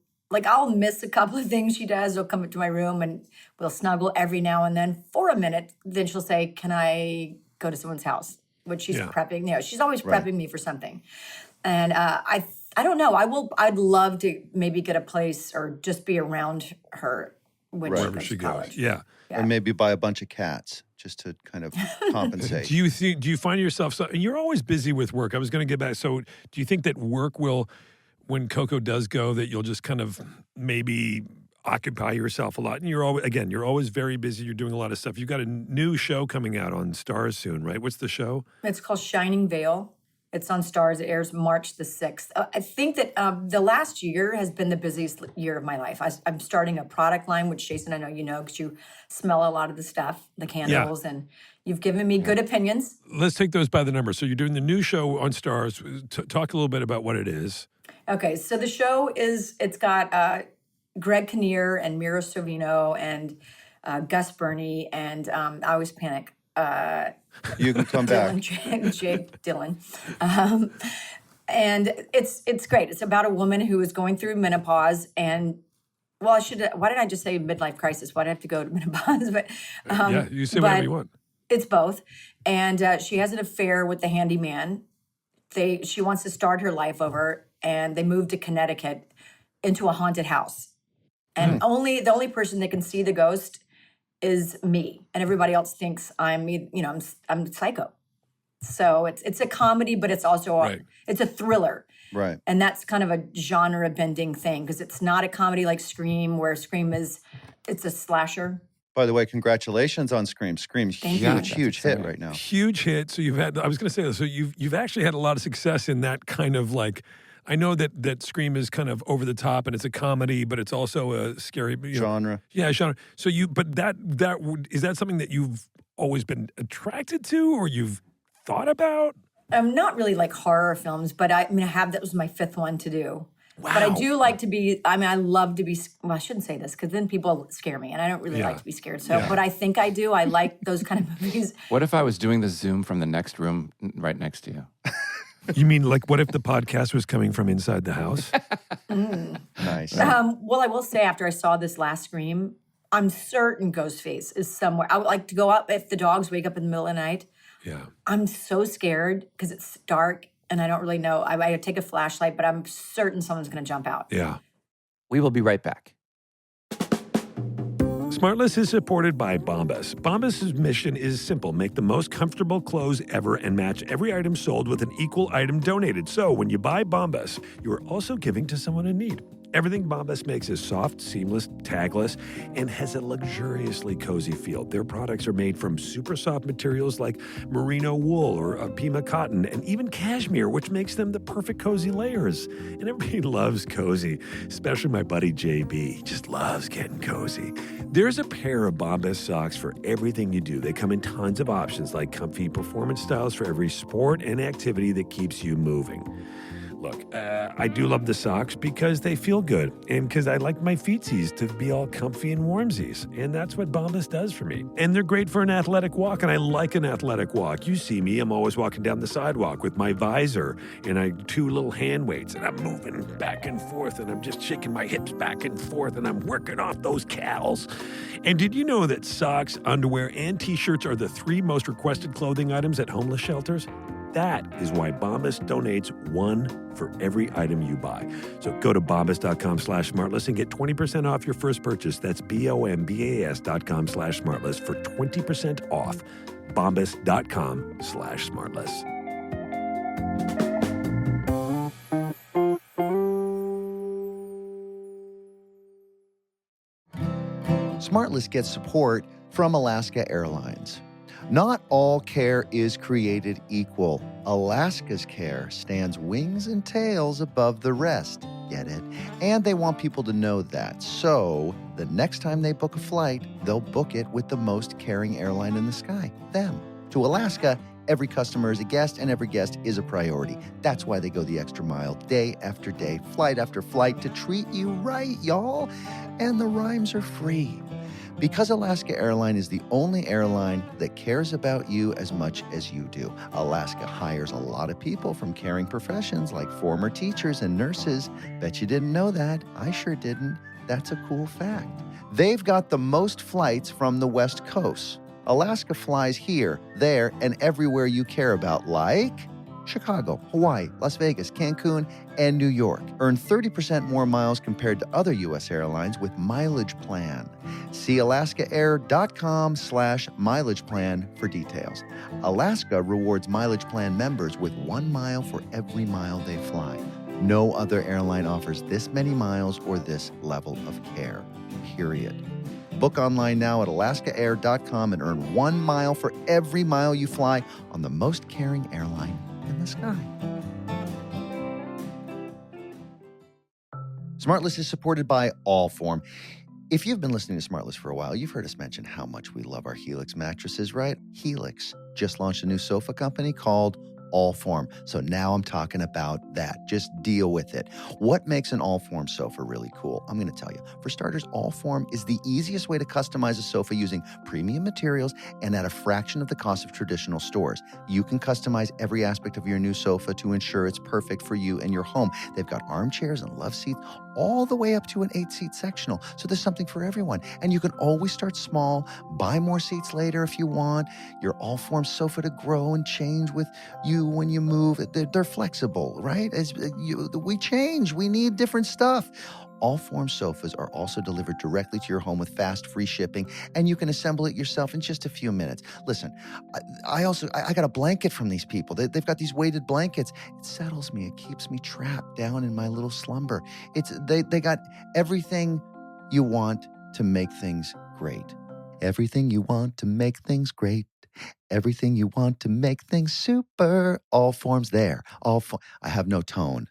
I'll miss a couple of things she does. She'll come into my room and we'll snuggle every now and then for a minute. Then she'll say, can I go to someone's house? Which she's prepping. She's always prepping me for something. And I don't know. I'd love to maybe get a place or just be around her when Wherever she she goes to goes. college. Yeah. Or maybe buy a bunch of cats just to kind of compensate. Do you find yourself, you're always busy with work. I was going to get back. So do you think that work will, when Coco does go, that you'll just kind of maybe occupy yourself a lot? And you're always very busy. You're doing a lot of stuff. You've got a new show coming out on Stars soon, right? What's the show? It's called Shining Veil. It's on Stars. It airs March the 6th. I think that the last year has been the busiest year of my life. I'm starting a product line, which Jason, I know you know, because you smell a lot of the stuff, the candles, and you've given me good opinions. Let's take those by the number. So you're doing the new show on Stars. Talk a little bit about what it is. Okay, so the show it's got Greg Kinnear and Mira Sorvino and Gus Burney and I always panic. You can come back. Jake Dillon. And it's great. It's about a woman who is going through menopause and, why did I just say midlife crisis? Why did I have to go to menopause? But you say whatever you want. It's both. And she has an affair with the handyman. She wants to start her life over, and they move to Connecticut into a haunted house. And the only person that can see the ghost is me, and everybody else thinks I'm psycho. So it's a comedy, but it's also it's a thriller, Right. and that's kind of a genre bending thing because it's not a comedy like Scream, where Scream it's a slasher. By the way, congratulations on Scream. Scream's huge hit right now. Huge hit. So I was going to say this. So you've actually had a lot of success in that kind of I know that Scream is kind of over the top and it's a comedy, but it's also a scary Genre. Yeah, genre. So is that something that you've always been attracted to, or you've thought about? I'm not really like horror films, but that was my 5th one to do. Wow. But I do like to be, I love to be, I shouldn't say this because then people scare me and I don't really like to be scared. So, but I think I do. I like those kind of movies. What if I was doing the Zoom from the next room right next to you? You mean what if the podcast was coming from inside the house? Nice. Well, I will say after I saw this last Scream, I'm certain Ghostface is somewhere. I would like to go up if the dogs wake up in the middle of the night. Yeah. I'm so scared because it's dark and I don't really know. I take a flashlight, but I'm certain someone's going to jump out. Yeah. We will be right back. SmartLess is supported by Bombas. Bombas' mission is simple. Make the most comfortable clothes ever and match every item sold with an equal item donated. So when you buy Bombas, you are also giving to someone in need. Everything Bombas makes is soft, seamless, tagless, and has a luxuriously cozy feel. Their products are made from super soft materials like merino wool or Pima cotton, and even cashmere, which makes them the perfect cozy layers. And everybody loves cozy, especially my buddy JB. He just loves getting cozy. There's a pair of Bombas socks for everything you do. They come in tons of options like comfy performance styles for every sport and activity that keeps you moving. look, I do love the socks because they feel good and because I like my feetsies to be all comfy and warmsies. And that's what Bombas does for me. And they're great for an athletic walk, and I like an athletic walk. You see me, I'm always walking down the sidewalk with my visor and I 2 little hand weights, and I'm moving back and forth, and I'm just shaking my hips back and forth, and I'm working off those cals. And did you know that socks, underwear, and t-shirts are the 3 most requested clothing items at homeless shelters? That is why Bombas donates 1 for every item you buy. So go to bombas.com/smartless and get 20% off your first purchase. That's bombas.com/smartless for 20% off. bombas.com/smartless. SmartLess gets support from Alaska Airlines. Not all care is created equal. Alaska's care stands wings and tails above the rest. Get it? And they want people to know that. So, the next time they book a flight, they'll book it with the most caring airline in the sky, them. To Alaska, every customer is a guest, and every guest is a priority. That's why they go the extra mile, day after day, flight after flight, to treat you right, y'all. And the rhymes are free. Because Alaska Airline is the only airline that cares about you as much as you do. Alaska hires a lot of people from caring professions like former teachers and nurses. Bet you didn't know that. I sure didn't. That's a cool fact. They've got the most flights from the West Coast. Alaska flies here, there, and everywhere you care about, like Chicago, Hawaii, Las Vegas, Cancun, and New York. Earn 30% more miles compared to other U.S. airlines with Mileage Plan. See alaskaair.com/mileage plan for details. Alaska rewards Mileage Plan members with 1 mile for every mile they fly. No other airline offers this many miles or this level of care, period. Book online now at alaskaair.com and earn 1 mile for every mile you fly on the most caring airline in the sky. SmartLess is supported by Allform. If you've been listening to SmartLess for a while, you've heard us mention how much we love our Helix mattresses, right? Helix just launched a new sofa company called Allform. So now I'm talking about that. Just deal with it. What makes an Allform sofa really cool? I'm going to tell you. For starters, Allform is the easiest way to customize a sofa using premium materials and at a fraction of the cost of traditional stores. You can customize every aspect of your new sofa to ensure it's perfect for you and your home. They've got armchairs and love seats all the way up to an 8-seat sectional. So there's something for everyone. And you can always start small, buy more seats later if you want. Your Allform sofa to grow and change with you when you move. They're flexible, right? We change. We need different stuff. Allform sofas are also delivered directly to your home with fast, free shipping, and you can assemble it yourself in just a few minutes. Listen, I got a blanket from these people. They've got these weighted blankets. It settles me. It keeps me trapped down in my little slumber. They got everything you want to make things great. Everything you want to make things great. Everything you want to make things super. Allform's there. I have no tone.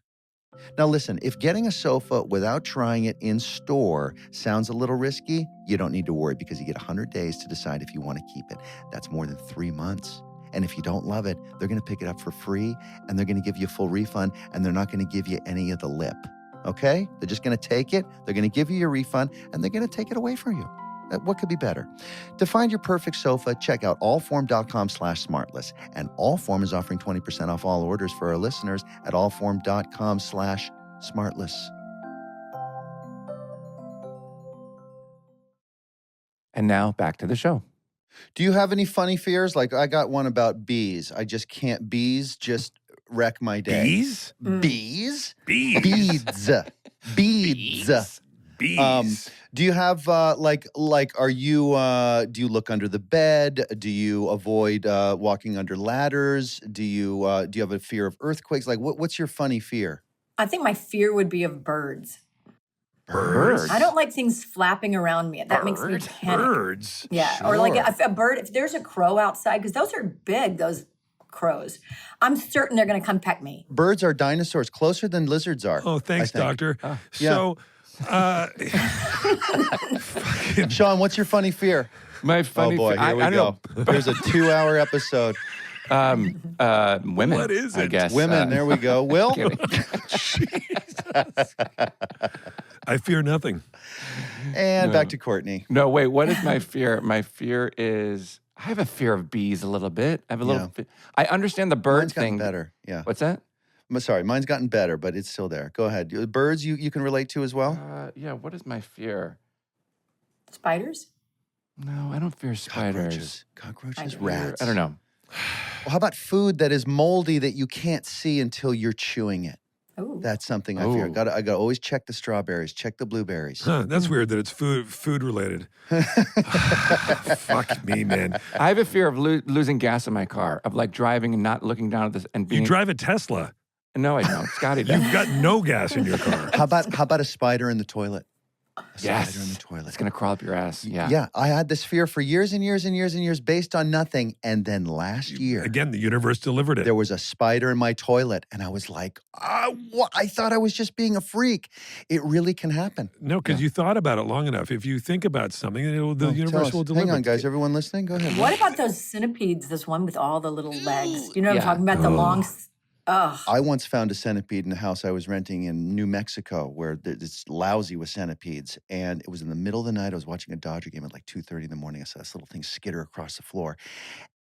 Now listen, if getting a sofa without trying it in store sounds a little risky, you don't need to worry because you get 100 days to decide if you want to keep it. That's more than 3 months. And if you don't love it, they're going to pick it up for free and they're going to give you a full refund and they're not going to give you any of the lip. Okay? They're just going to take it, they're going to give you your refund, and they're going to take it away from you. What could be better? To find your perfect sofa, check out allform.com/smartless. And Allform is offering 20% off all orders for our listeners at allform.com/smartless. And now back to the show. Do you have any funny fears? Like I got one about bees. I just can't. Bees just wreck my day. Bees? Bees? Bees. Beads. Beads. Bees. Do you have are you do you look under the bed? Do you avoid walking under ladders? Do you have a fear of earthquakes? Like what's your funny fear? I think my fear would be of birds. Birds? I don't like things flapping around me. That makes me panic. Birds? Yeah, Sure. or like a bird. If there's a crow outside, because those are big, those crows. I'm certain they're going to come peck me. Birds are dinosaurs, closer than lizards are. Oh, thanks, I think. doctor. Yeah. So, Sean, what's your funny fear? My funny Oh boy, here we I go. know. Here's a 2-hour episode. Women. What is I it? guess. Women, there we go. Will? Kidding. I fear nothing. And back to Courtney. No, wait. What is my fear? My fear is I have a fear of bees a little bit. I have a little. I understand the bird Mine's gotten thing. better. Yeah. What's that? Sorry, mine's gotten better, but it's still there. Go ahead. Birds you can relate to as well? Yeah. What is my fear? Spiders? No, I don't fear spiders. Cockroaches, I rats. I don't know. Well, how about food that is moldy that you can't see until you're chewing it? Ooh. That's something I fear. Ooh. I gotta always check the strawberries, check the blueberries. Huh, that's weird that it's food related. Fuck me, man. I have a fear of losing gas in my car, of like driving and not looking down at this and being. You drive a Tesla. No, I don't. Scotty does. You've got no gas in your car. How about a spider in the toilet? Yes. Spider in the toilet. It's gonna crawl up your ass. Yeah. Yeah, I had this fear for years and years and years and years based on nothing. And then last year, Again, the universe delivered it. there was a spider in my toilet. And I was like, what? I thought I was just being a freak. It really can happen. No, because you thought about it long enough. If you think about something, the Oh, tell universe us. will deliver. Hang on, it. guys. Everyone listening? Go ahead. What about those centipedes? This one with all the little legs. You know what Yeah. I'm talking about? The long. Ugh. I once found a centipede in a house I was renting in New Mexico where it's lousy with centipedes. And it was in the middle of the night. I was watching a Dodger game at like 2:30 in the morning. I saw this little thing skitter across the floor.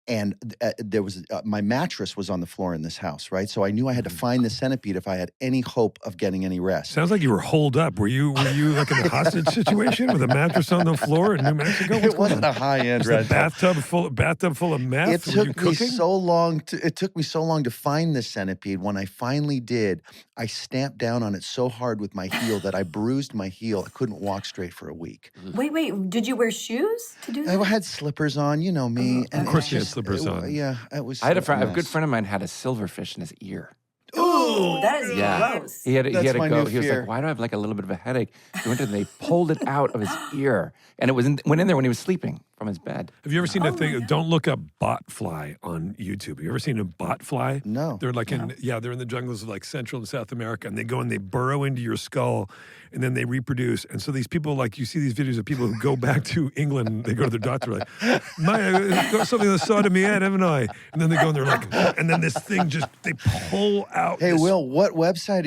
And there was my mattress was on the floor in this house, right? So I knew I had to find the centipede if I had any hope of getting any rest. Sounds like you were holed up. Were you like in a hostage situation with a mattress on the floor in New Mexico? What's It going wasn't on? a high-end Was the rental. bathtub full of meth? It Were you took me cooking? so long. It took me so long to find this centipede. When I finally did, I stamped down on it so hard with my heel that I bruised my heel. I couldn't walk straight for a week. Wait. Did you wear shoes to do that? I had slippers on, you know me. And Of course it's you had just- slippers on. Yeah, it was. I had a a good mess. friend of mine had a silverfish in his ear. Ooh, that is Yeah. gross. He had to That's my go. new He was fear. like, "Why do I have like a little bit of a headache?" He went and they pulled it out of his ear, and it went in there when he was sleeping from his bed. Have you ever seen a thing? Don't look up botfly on YouTube. Have you ever seen a botfly? No. They're like they're in the jungles of like Central and South America, and they go and they burrow into your skull, and then they reproduce. And so these people, like you see these videos of people who go back to England, and they go to their doctor like, got something on the side of my head, haven't I? And then they go and they're like, and then this thing they pull out. Hey, this- Will, what website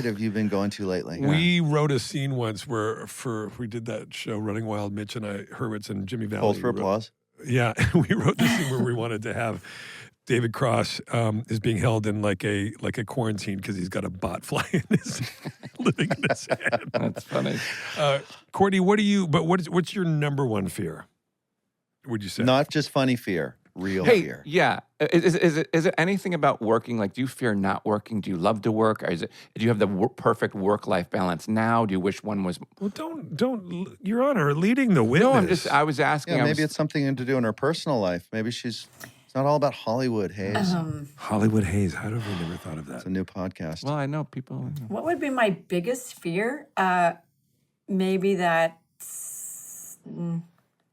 have you been going to lately? We wrote a scene once where we did that show, Running Wild, Mitch and I, Hurwitz and Jimmy Valley. Hold for wrote- applause. Yeah, we wrote this scene where we wanted to have David Cross is being held in like a quarantine because he's got a bot fly living in his head. That's funny. Courtney, what's your number one fear? Would you say? Not just funny fear, real Hey, fear. yeah. Is it anything about working? Like, do you fear not working? Do you love to work? Or do you have the perfect work-life balance now? Do you wish one was? Well, don't. Your Honor, leading the witness. No, I was asking. Yeah, I maybe was- it's something to do in her personal life. Maybe it's not all about Hollywood, Hayes. Hollywood Haze. How have we never thought of that? It's a new podcast. Well, I know people. What would be my biggest fear? Maybe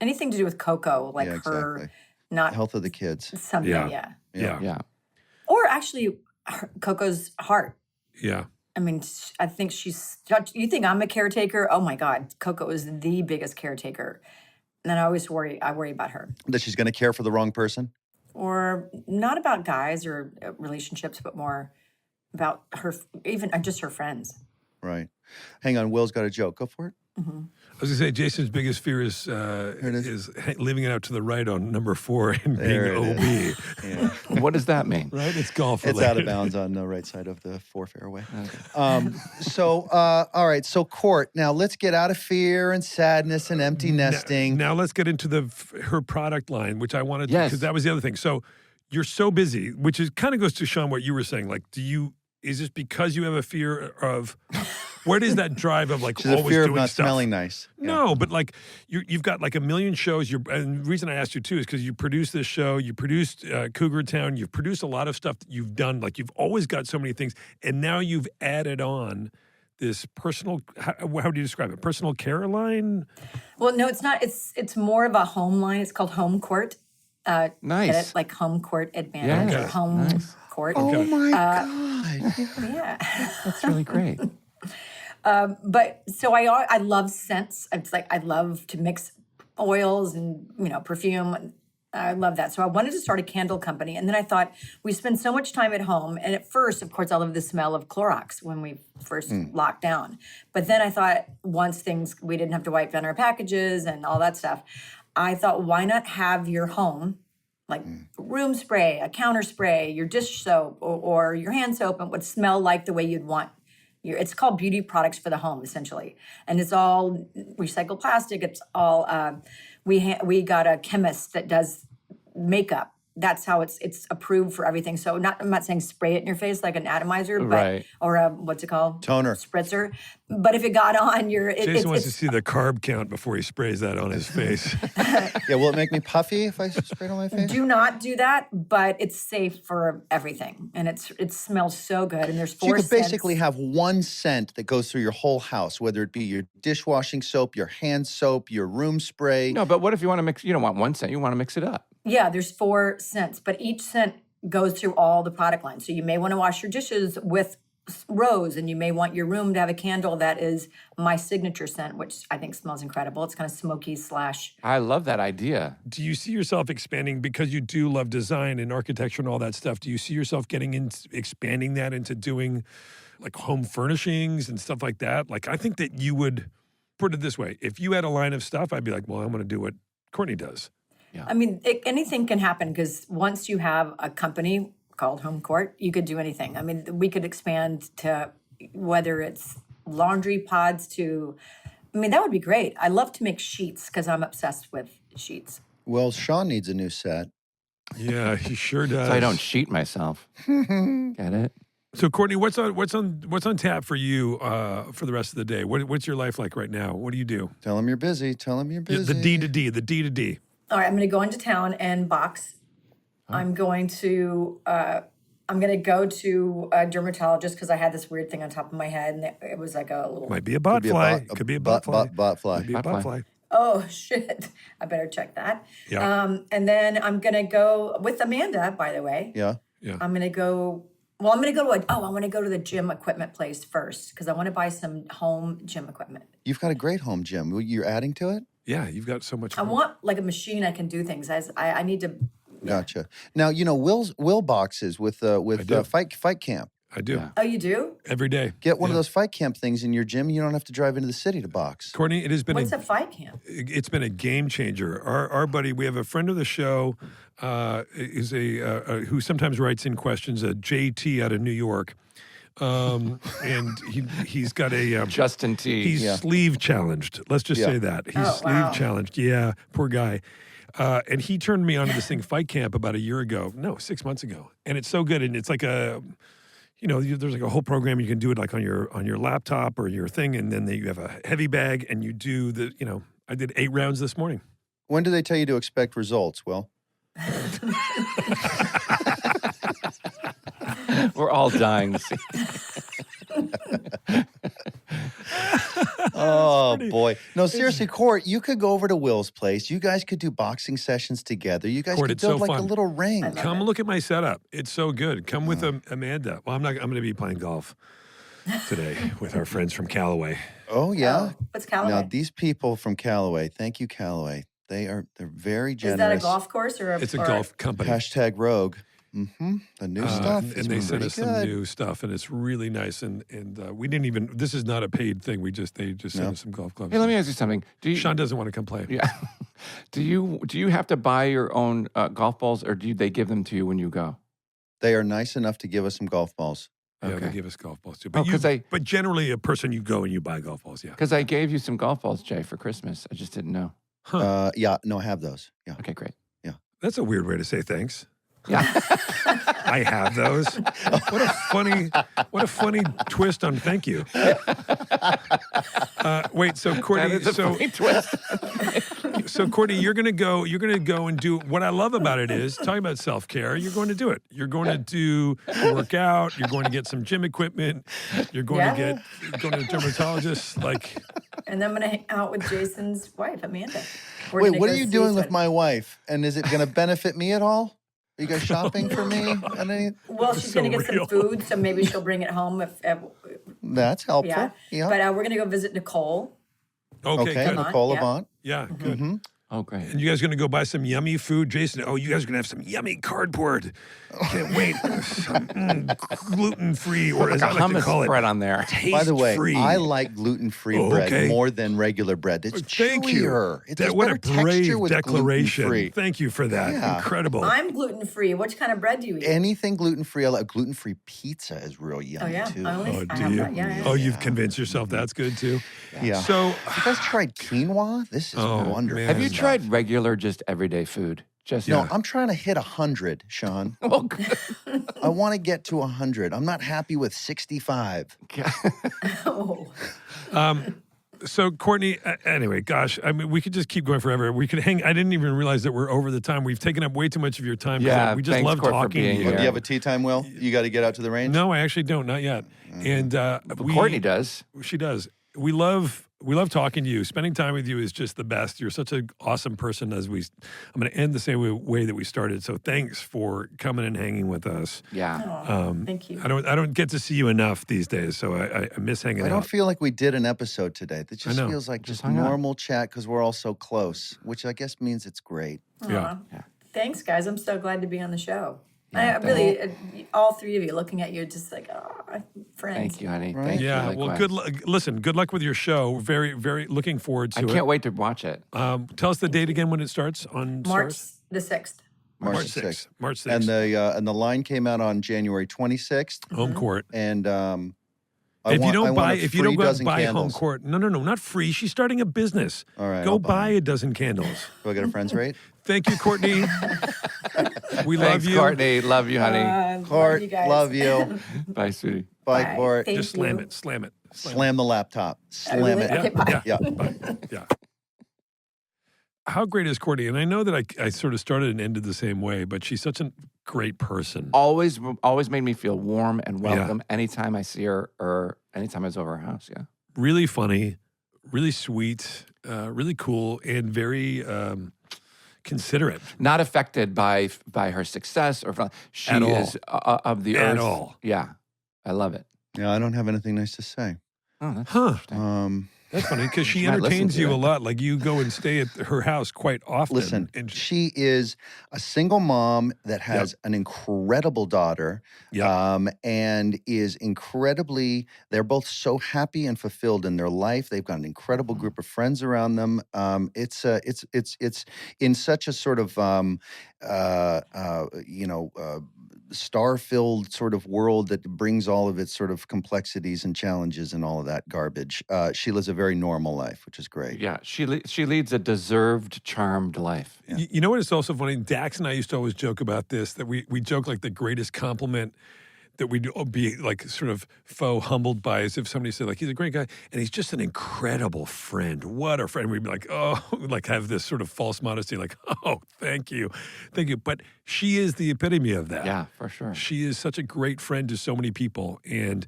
anything to do with Coco, like Yeah, her exactly. not Health of the kids. something, Yeah. yeah. Yeah. Or actually, Coco's heart. Yeah. I mean, I think you think I'm a caretaker? Oh my God, Coco is the biggest caretaker. And then I worry about her. That she's going to care for the wrong person? Or not about guys or relationships, but more about her, even just her friends. Right. Hang on, Will's got a joke. Go for it. I was gonna say Jason's biggest fear is leaving it out to the right on number 4 and There being it OB. is. Yeah. What does that mean? Right? It's golf It's related. out of bounds on the right side of the 4 fairway. All right. So, Court, now let's get out of fear and sadness and empty nesting. Now let's get into her product line, which I wanted to, Yes. because that was the other thing. So you're so busy, which is kind of goes to Sean what you were saying. Like, is this because you have a fear of? Where does that drive of like She's a always fear doing of not stuff? smelling nice. Yeah. No, but like you've got like a million shows. And the reason I asked you too is because you produced this show, you produced Cougar Town, you've produced a lot of stuff that you've done. Like you've always got so many things, and now you've added on this personal. How do you describe it? Personal care line. Well, no, it's not. It's more of a home line. It's called Home Court. Nice. Get it? Like Home Court Advantage Yeah, or Home nice. Court. Oh, my God. Yeah. That's really great. But so I love scents. It's like I love to mix oils and perfume. I love that. So I wanted to start a candle company. And then I thought, we spend so much time at home. And at first, of course, I love the smell of Clorox when we first locked down. But then I thought, once we didn't have to wipe down our packages and all that stuff, I thought, why not have your home, like room spray, a counter spray, your dish soap, or your hand soap, and would smell like the way you'd want. It's called beauty products for the home, essentially. And it's all recycled plastic. It's all, we got a chemist that does makeup. That's how it's approved for everything. So I'm not saying spray it in your face like an atomizer, but Right. or a, what's it called? Toner. Spritzer. But if it got on your, Jason wants to see the carb count before he sprays that on his face. Yeah, will it make me puffy if I spray it on my face? do not do that, but it's safe for everything, and it smells so good. And there's So you 4 could scents. basically have one scent that goes through your whole house, whether it be your dishwashing soap, your hand soap, your room spray. No, but what if you want to mix? You don't want one scent. You want to mix it up. Yeah, there's 4 scents, but each scent goes through all the product lines. So you may want to wash your dishes with rose, and you may want your room to have a candle that is my signature scent, which I think smells incredible. It's kind of smoky / I love that idea. Do you see yourself expanding, because you do love design and architecture and all that stuff? Do you see yourself expanding that into doing like home furnishings and stuff like that? Like, I think that you would put it this way. If you had a line of stuff, I'd be like, well, I'm going to do what Courtney does. I mean, anything can happen, because once you have a company called Home Court, you could do anything. I mean, we could expand to whether it's laundry pods that would be great. I love to make sheets because I'm obsessed with sheets. Well, Sean needs a new set. Yeah, he sure does. So I don't sheet myself. Get it? So, Courtney, what's on tap for you for the rest of the day? What's your life like right now? What do you do? Tell him you're busy. Tell him you're busy. The D to D, the D to D. All right, I'm going to go into town and box. I'm going to go to a dermatologist because I had this weird thing on top of my head, and it was like a little. Might be a bot fly. Could be a bot fly. Bot fly. Could be a bot fly. Oh shit! I better check that. Yeah. And then I'm gonna go with Amanda. By the way. Yeah. I'm gonna go. Well, I'm gonna go to I want to go to the gym equipment place first because I want to buy some home gym equipment. You've got a great home gym. You're adding to it? Yeah, you've got so much. I want like a machine I can do things. I need to. Gotcha. Now, Will boxes with Fight Camp. I do. Oh, you do? Every day. Get one of those Fight Camp things in your gym. You don't have to drive into the city to box. Courtney, it has been What's a fight camp? It's been a game changer. Our buddy, we have a friend of the show, is who sometimes writes in questions, a JT out of New York. And he's got a Justin T. He's sleeve challenged. Let's just say that he's sleeve challenged. Yeah, poor guy. And he turned me on to this thing, Fight Camp, about a year ago. No, 6 months ago. And it's so good. And it's like there's like a whole program. You can do it like on your laptop or your thing. And then you have a heavy bag and you do I did 8 rounds this morning. When do they tell you to expect results, Will? We're all dying to see. Oh, boy. No, seriously, Court, you could go over to Will's place. You guys could do boxing sessions together. You guys Court, could it's build so like fun. a little ring. Come look at my setup. It's so good. Come with Amanda. Well, I'm going to be playing golf today with our friends from Callaway. Oh, yeah. What's Callaway? Now, these people from Callaway, thank you, Callaway. They're very generous. Is that a golf course or It's a golf company. Hashtag Rogue. Mm-hmm. The new stuff. And they sent us some new stuff, and it's really nice. And we didn't even. This is not a paid thing. They just sent us some golf clubs. Hey, let me ask you something. Sean doesn't want to come play. Yeah. Do you have to buy your own golf balls, or do they give them to you when you go? They are nice enough to give us some golf balls. Yeah, Okay. they give us golf balls too. Oh, But generally, a person you go and you buy golf balls. Yeah. Because I gave you some golf balls, Jay, for Christmas. I just didn't know. Yeah, no, I have those. Yeah. Okay, great. That's a weird way to say thanks. Yeah. I have those. What a funny twist on thank you. Wait, so Courtney, That is a funny twist. so Courtney, you're gonna go and do what I love about it is talking about self-care, you're going to do it. You're going to work out, you're going to get some gym equipment, you're going to go to a dermatologist, like. And then I'm going to hang out with Jason's wife, Amanda. Wait, what are you doing with my wife? And is it going to benefit me at all? Are you guys shopping for me? Well, she's going to get some food, so maybe she'll bring it home. That's helpful. Yeah. But we're going to go visit Nicole. Okay, good. Nicole Avant. Yeah, good. Oh, great. And you guys going to go buy some yummy food? Jason, you guys are going to have some yummy cardboard. Can't wait. Some gluten-free, or as I like to hummus call it, spread on there. By the way, taste-free. I like gluten-free bread more than regular bread. It's Thank chewier. you. It has What a better texture brave with declaration. gluten-free. Thank you for that. Yeah. Incredible. I'm gluten-free. Which kind of bread do you eat? Anything gluten-free. I like gluten-free pizza is real yummy too. Do you? Yeah. You've convinced yourself that's good too? Yeah. So, you guys tried quinoa? This is wonderful. man. Have you stuff. tried regular, just everyday food? Just No, I'm trying to hit 100, Sean. Oh, good. I want to get to 100. I'm not happy with 65. Oh. So Courtney, anyway, gosh, I mean, we could just keep going forever. We could hang. I didn't even realize that we're over the time. We've taken up way too much of your time. Yeah, we just thanks, love Court, for talking to being you. here. Do you have a tea time, Will? You got to get out to the range? No, I actually don't. Not yet. And Courtney does. She does. We love talking to you. Spending time with you is just the best. You're such an awesome person. I'm going to end the same way that we started. So thanks for coming and hanging with us. Yeah. Thank you. I don't get to see you enough these days, so I miss hanging out. I don't feel like we did an episode today. It just know. feels like just hung out. normal chat because we're all so close, which I guess means it's great. Yeah. Thanks, guys. I'm so glad to be on the show. I really, all three of you, looking at you, just like, friends. Thank you, honey. Right. Thank Yeah, you. well, Likewise. listen, good luck with your show. Very, very looking forward to I it. can't wait to watch it. Tell us the date again when it starts on March Stars? the 6th. March 6th. 6th. March 6th. And the line came out on January 26th. Home court. And If you don't go out and buy candles. home court, no, not free. She's starting a business. All right, Go I'll buy a dozen candles. Do I get a friend's rate? Thank you, Courtney. We Thanks, love you. Courtney. Love you, honey. Court, you guys. love you. Bye, sweetie. Bye, Bye. Court. Thank Just you. slam it. Slam the laptop. Slam really? it. Okay, bye. Yeah. Yeah. How great is Courtney? And I know that I sort of started and ended the same way, but she's such a great person. Always made me feel warm and welcome anytime I see her or anytime I was over her house. Yeah. Really funny, really sweet, really cool, and very considerate. Not affected by her success or she At all. is of the At earth. all. Yeah. I love it. Yeah, I don't have anything nice to say. Oh, that's Huh. interesting. That's funny because she She might listen entertains to you it. a lot. Like you go and stay at her house quite often. Listen, and she is a single mom that has an incredible daughter and is incredibly, they're both so happy and fulfilled in their life. They've got an incredible group of friends around them. It's in such a sort of, star-filled sort of world that brings all of its sort of complexities and challenges and all of that garbage. She lives a very normal life, which is great. Yeah. She leads a deserved, charmed life. Yeah. You know what is also funny? Dax and I used to always joke about this, that we joke like the greatest compliment that we'd be like sort of faux humbled by is if somebody said like, he's a great guy and he's just an incredible friend. What a friend. We'd be like, oh, like have this sort of false modesty, like, oh, thank you. Thank you. But she is the epitome of that. Yeah, for sure. She is such a great friend to so many people. And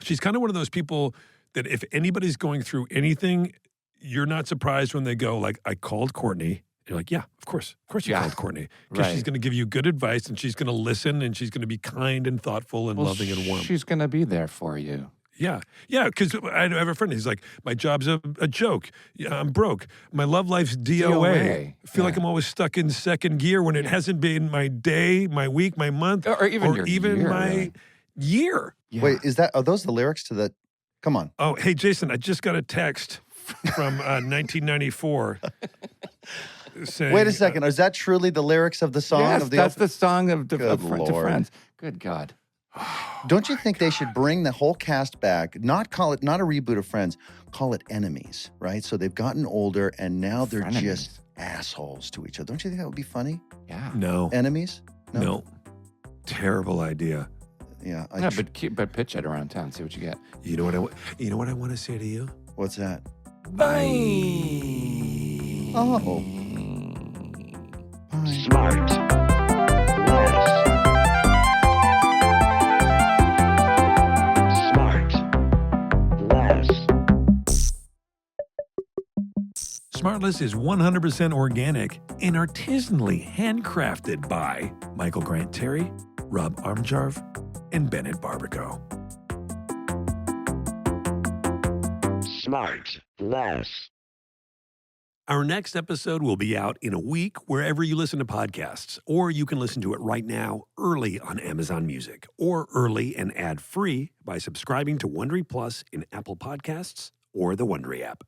she's kind of one of those people that if anybody's going through anything, you're not surprised when they go like, I called Courtney. You're like, yeah, of course you called Courtney. Because she's going to give you good advice and she's going to listen and she's going to be kind and thoughtful and loving and warm. She's going to be there for you. Yeah, because I have a friend. He's like, my job's a joke. Yeah, I'm broke. My love life's DOA. I feel like I'm always stuck in second gear when it hasn't been my day, my week, my month, or even your year, my really. year. Yeah. Wait, are those the lyrics to that? Come on. Oh, hey, Jason, I just got a text from 1994. Saying, Wait a second. Is that truly the lyrics of the song? Yes, of the that's the song of to Lord. Friends. Good God. Don't you think they should bring the whole cast back? Not a reboot of Friends. Call it Enemies, right? So they've gotten older and now they're Frenemies. just assholes to each other. Don't you think that would be funny? Yeah. No. Enemies? No. Terrible idea. Yeah. But pitch it around town. See what you get. You know what I want to say to you? What's that? Bye. Oh. Smart. Less. Smart. Less. SmartLess is 100% organic and artisanally handcrafted by Michael Grant Terry, Rob Armjarv, and Bennett Barbaco. Smart. Less. Our next episode will be out in a week wherever you listen to podcasts, or you can listen to it right now early on Amazon Music, or early and ad-free by subscribing to Wondery Plus in Apple Podcasts or the Wondery app.